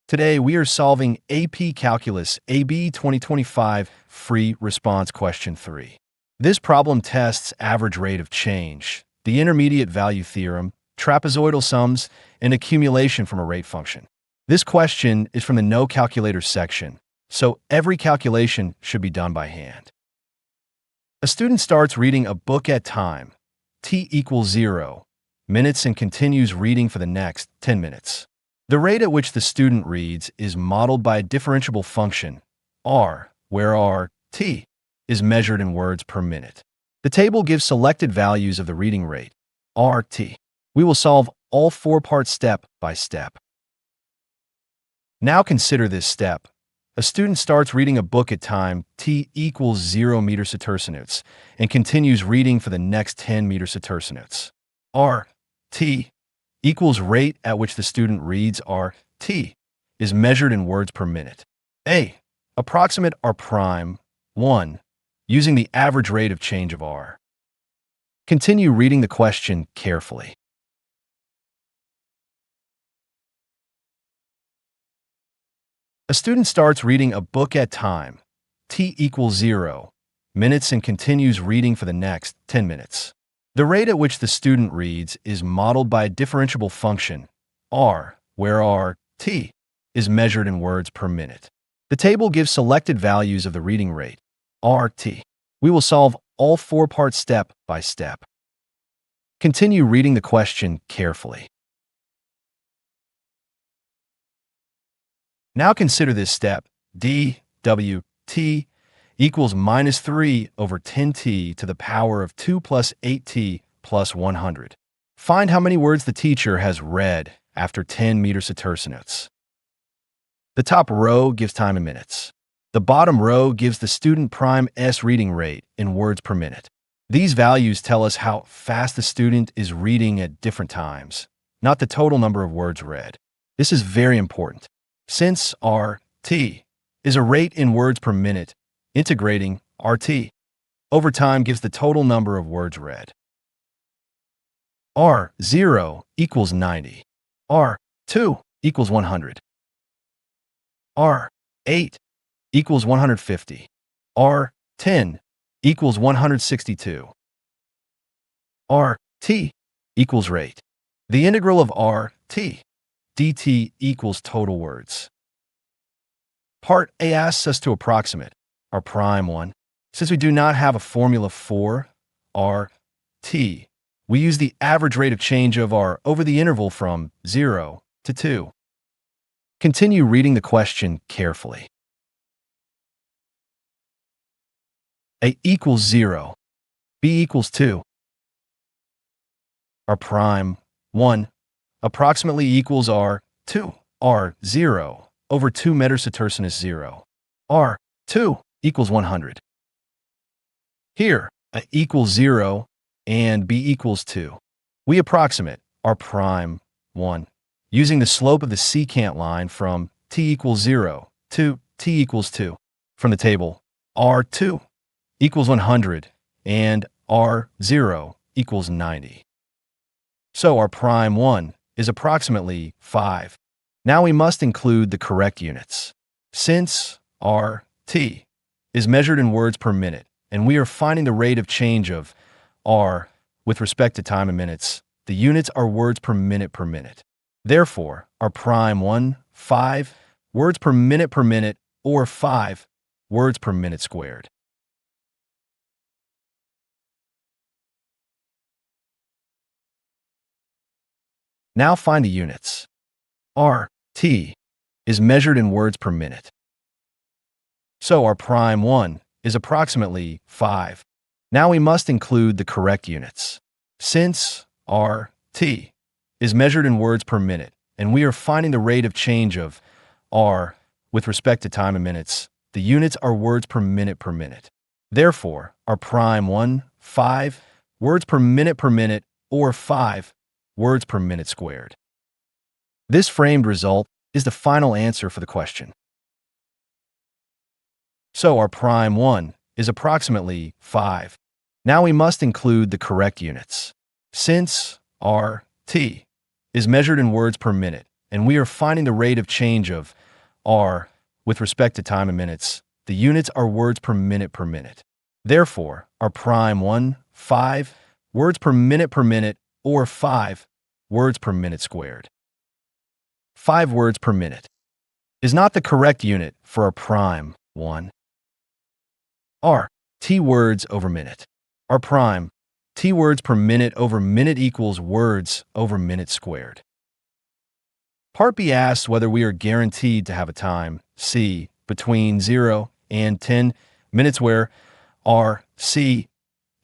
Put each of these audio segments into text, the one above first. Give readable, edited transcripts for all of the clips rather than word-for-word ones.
Today, we are solving AP Calculus AB 2025 Free Response Question 3. This problem tests average rate of change, the intermediate value theorem, trapezoidal sums, and accumulation from a rate function. This question is from the No Calculator section, so every calculation should be done by hand. A student starts reading a book at time, t equals 0 minutes, and continues reading for the next 10 minutes. The rate at which the student reads is modeled by a differentiable function, r, where r, t, is measured in words per minute. The table gives selected values of the reading rate, r, t. We will solve all 4 parts step by step. Now consider this step. A student starts reading a book at time t equals 0 meters to tercinutes and continues reading for the next 10 meters to tercinutes. R, t, equals rate at which the student reads r, t, is measured in words per minute. A. Approximate r prime, 1, using the average rate of change of r. Continue reading the question carefully. A student starts reading a book at time t equals 0 minutes and continues reading for the next 10 minutes. The rate at which the student reads is modeled by a differentiable function, r, where r, t, is measured in words per minute. The table gives selected values of the reading rate, r, t. We will solve all 4 parts step by step. Continue reading the question carefully. Now consider this step, d, w, t, equals minus 3 over 10t to the power of 2 plus 8t plus 100. Find how many words the teacher has read after 10 meters to tercinutes. The top row gives time in minutes. The bottom row gives the student prime s reading rate in words per minute. These values tell us how fast the student is reading at different times, not the total number of words read. This is very important. Since r, t, is a rate in words per minute, integrating RT over time gives the total number of words read. R0 equals 90. R2 equals 100. R8 equals 150. R10 equals 162. RT equals rate. The integral of RT dt equals total words. Part A asks us to approximate r prime 1. Since we do not have a formula for r, t, we use the average rate of change of r over the interval from 0 to 2. Continue reading the question carefully. A equals 0. B equals 2. R prime 1 approximately equals r2, r0 over 2 meters to tercinus 0. R2 equals 100. Here, A equals 0 and B equals 2. We approximate r prime 1 using the slope of the secant line from t equals 0 to t equals 2. From the table, r2 equals 100 and r0 equals 90. So r prime 1 is approximately 5. Now we must include the correct units. Since RT is measured in words per minute, and we are finding the rate of change of R with respect to time in minutes, the units are words per minute. Therefore, R prime 1, 5 words per minute, or 5 words per minute squared. Now find the units. RT is measured in words per minute. So R prime 1 is approximately 5. Now we must include the correct units. Since RT is measured in words per minute, and we are finding the rate of change of R with respect to time in minutes, the units are words per minute. Therefore, R prime 1, 5 words per minute, or 5 words per minute squared. This framed result is the final answer for the question. So R prime 1 is approximately 5. Now we must include the correct units. Since RT is measured in words per minute, and we are finding the rate of change of r with respect to time in minutes. The units are words per minute per minute. Therefore, r prime 1, 5 words per minute, or 5 words per minute squared. 5 words per minute is not the correct unit for r prime 1. R, t words over minute. R prime, t words per minute over minute equals words over minute squared. Part B asks whether we are guaranteed to have a time, c, between 0 and 10 minutes where r, c,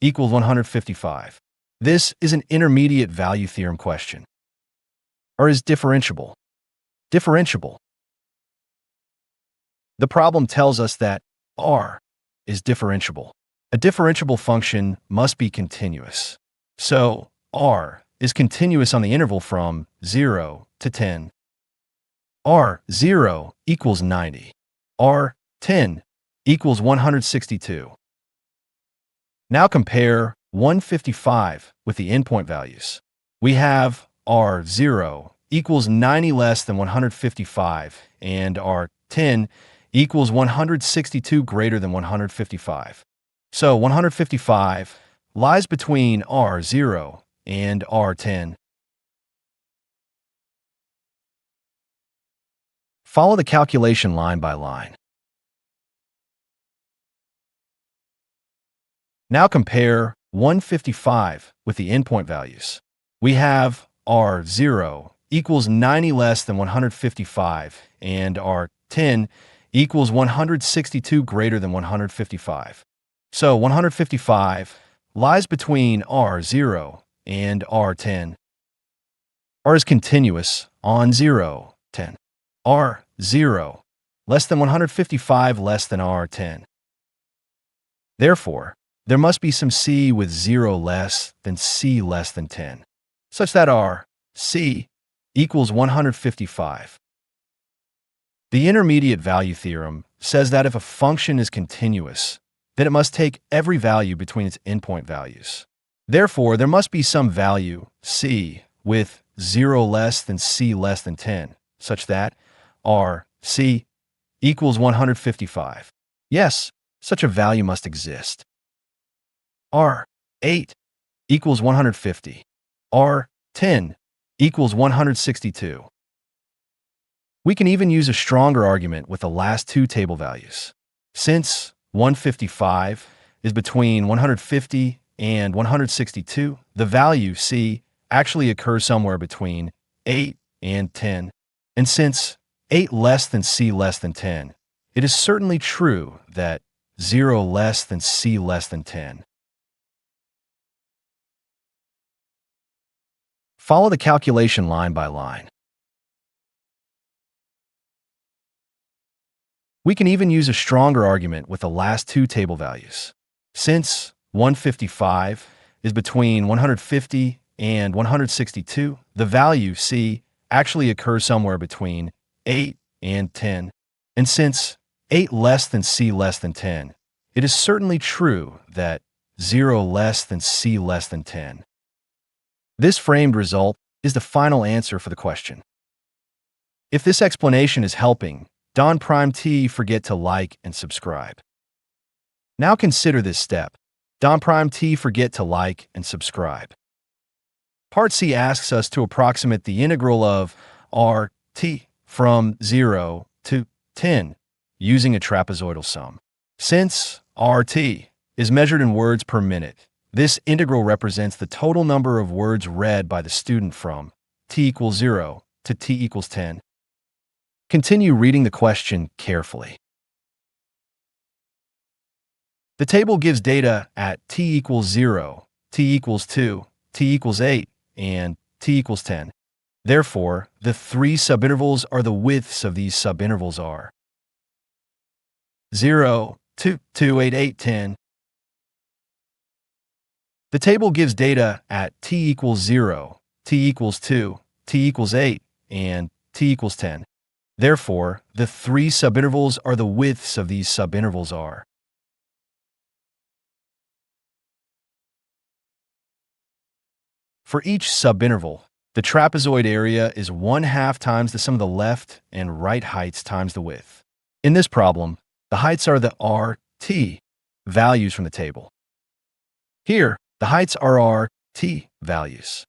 equals 155. This is an intermediate value theorem question. R is differentiable. Differentiable. The problem tells us that r is differentiable. A differentiable function must be continuous. So, r is continuous on the interval from 0 to 10. R0 equals 90. R10 equals 162. Now compare 155 with the endpoint values. We have R0 equals 90 less than 155 and R10 equals 162 greater than 155. So 155 lies between R0 and R10. Follow the calculation line by line. Now compare 155 with the endpoint values. We have R0 equals 90 less than 155 and R10 equals 162 greater than 155. So 155 lies between R0 and R10. R is continuous on 0, 10. R0 less than 155 less than R10. Therefore, there must be some c with 0 less than c less than 10, such that r, c, equals 155. The intermediate value theorem says that if a function is continuous, then it must take every value between its endpoint values. Therefore, there must be some value, c, with 0 less than c less than 10, such that r, c, equals 155. Yes, such a value must exist. R8 equals 150. R10 equals 162. We can even use a stronger argument with the last two table values. Since 155 is between 150 and 162, the value c actually occurs somewhere between 8 and 10. And since 8 less than c less than 10, it is certainly true that 0 less than c less than 10. Follow the calculation line by line. We can even use a stronger argument with the last two table values. Since 155 is between 150 and 162, the value c actually occurs somewhere between 8 and 10. And since 8 less than c less than 10, it is certainly true that 0 less than c less than 10. This framed result is the final answer for the question. If this explanation is helping, don't forget to like and subscribe. Now consider this step. Don't forget to like and subscribe. Part C asks us to approximate the integral of RT from 0 to 10 using a trapezoidal sum. Since RT is measured in words per minute, this integral represents the total number of words read by the student from t equals 0 to t equals 10. Continue reading the question carefully. The table gives data at t equals 0, t equals 2, t equals 8, and t equals 10. Therefore, the three subintervals are the widths of these subintervals are 0, 2, 2, 8, 8, 10. The table gives data at t equals 0, t equals 2, t equals 8, and t equals 10. Therefore, the three subintervals are the widths of these subintervals are For each subinterval, The trapezoid area is 1/2 times the sum of the left and right heights times the width. In this problem, the heights are the r, t values from the table. Here, the heights are r, t values.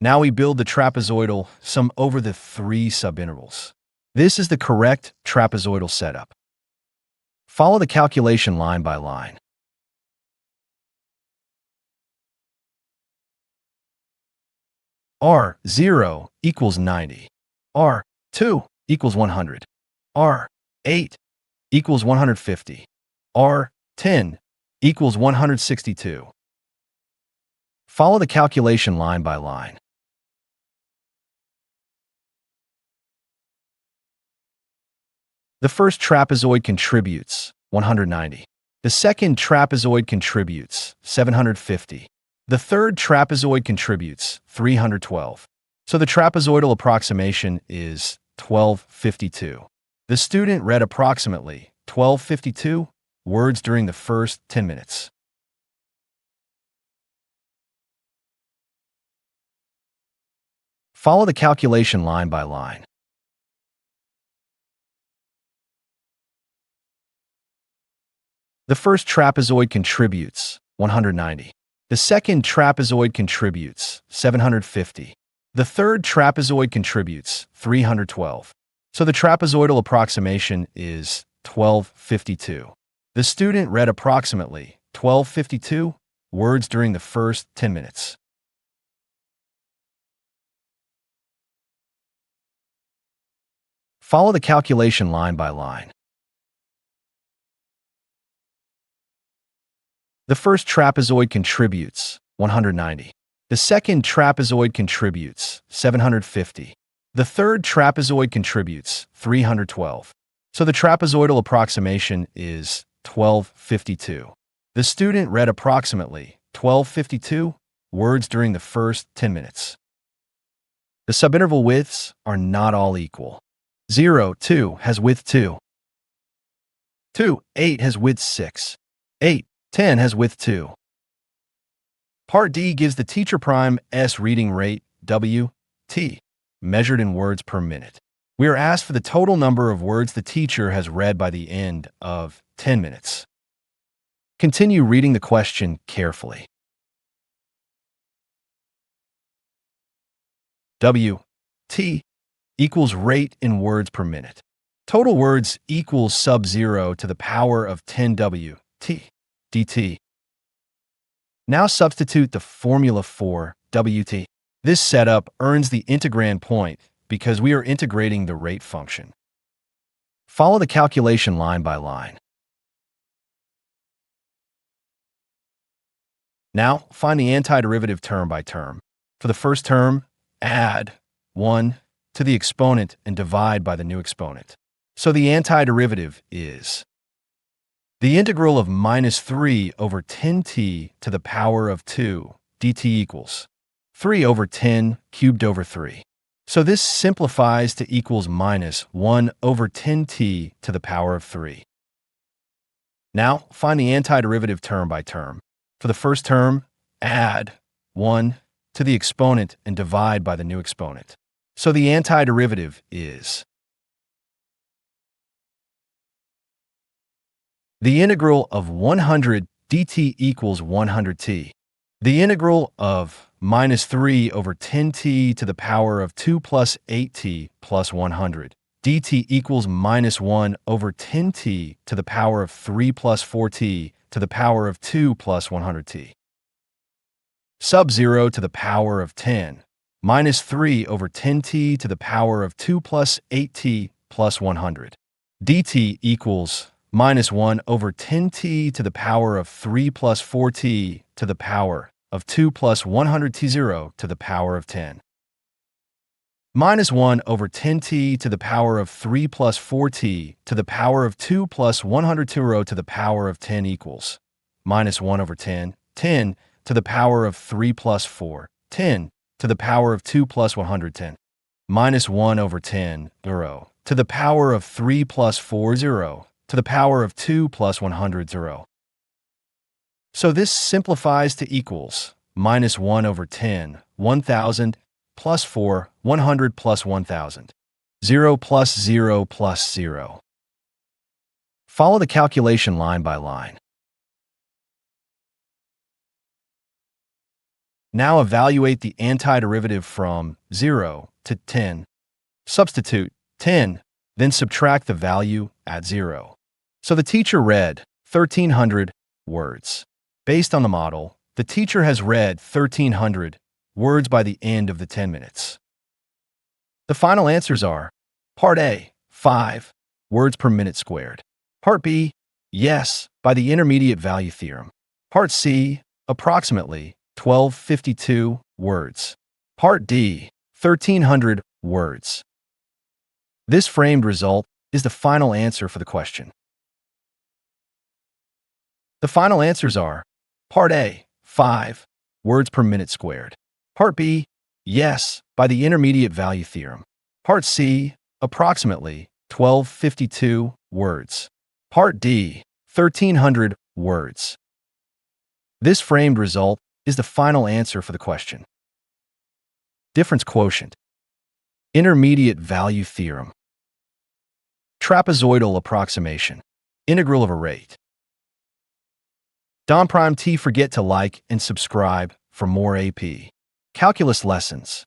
Now we build the trapezoidal sum over the 3 subintervals. This is the correct trapezoidal setup. Follow the calculation line by line. R0 equals 90. R2 equals 100. R8 equals 150. R10 equals 162. Follow the calculation line by line. The first trapezoid contributes 190. The second trapezoid contributes 750. The third trapezoid contributes 312. So the trapezoidal approximation is 1252. The student read approximately 1252 words during the first 10 minutes. Follow the calculation line by line. The first trapezoid contributes 190. The second trapezoid contributes 750. The third trapezoid contributes 312. So the trapezoidal approximation is 1252. The student read approximately 1252 words during the first 10 minutes. Follow the calculation line by line. The first trapezoid contributes 190. The second trapezoid contributes 750. The third trapezoid contributes 312. So the trapezoidal approximation is 1252. The student read approximately 1252 words during the first 10 minutes. The subinterval widths are not all equal. 0, 2 has width 2. 2, 8 has width 6. 8, 10 has width 2. Part D gives the teacher prime S reading rate, W, T, measured in words per minute. We are asked for the total number of words the teacher has read by the end of 10 minutes. Continue reading the question carefully. W, T, equals rate in words per minute. Total words equals sub 0 to the power of 10 W, T, dt. Now substitute the formula for Wt. This setup earns the integrand point because we are integrating the rate function. Follow the calculation line by line. Now find the antiderivative term by term. For the first term, add 1 to the exponent and divide by the new exponent. So the antiderivative is the integral of minus 3 over 10t to the power of 2 dt equals 3 over 10 cubed over 3. So this simplifies to equals minus 1 over 10t to the power of 3. Now find the antiderivative term by term. For the first term, add 1 to the exponent and divide by the new exponent. So the antiderivative is the integral of 100 dt equals 100t. The integral of minus 3 over 10t to the power of 2 plus 8t plus 100 dt equals minus 1 over 10t to the power of 3 plus 4t to the power of 2 plus 100t. Sub 0 to the power of 10 minus 3 over 10t to the power of 2 plus 8t plus 100 dt equals minus 1 over 10t to the power of 3 plus 4t to the power of 2 plus 100t0 to the power of 10. Minus 1 over 10t to the power of 3 plus 4t to the power of 2 plus 100t0 to the power of 10 equals minus 1 over 10, 10 to the power of 3 plus 4, 10 to the power of 2 plus 110. Minus 1 over 10, 0, to the power of 3 plus 4, 0, to the power of 2 plus 100, 0. So this simplifies to equals minus 1 over 10, 1000, plus 4, 100 plus 1000. 0 plus 0 plus 0. Follow the calculation line by line. Now evaluate the antiderivative from 0 to 10. Substitute 10, then subtract the value at 0. So the teacher read 1,300 words. Based on the model, the teacher has read 1,300 words by the end of the 10 minutes. The final answers are: Part A, 5 words per minute squared. Part B, yes, by the intermediate value theorem. Part C, approximately 1,252 words. Part D, 1,300 words. This framed result is the final answer for the question. The final answers are: Part A, 5 words per minute squared. Part B, yes, by the intermediate value theorem. Part C, approximately 1,252 words. Part D, 1,300 words. This framed result is the final answer for the question. Difference quotient. Intermediate value theorem. Trapezoidal approximation. Integral of a rate. Don't forget to like and subscribe for more AP Calculus lessons.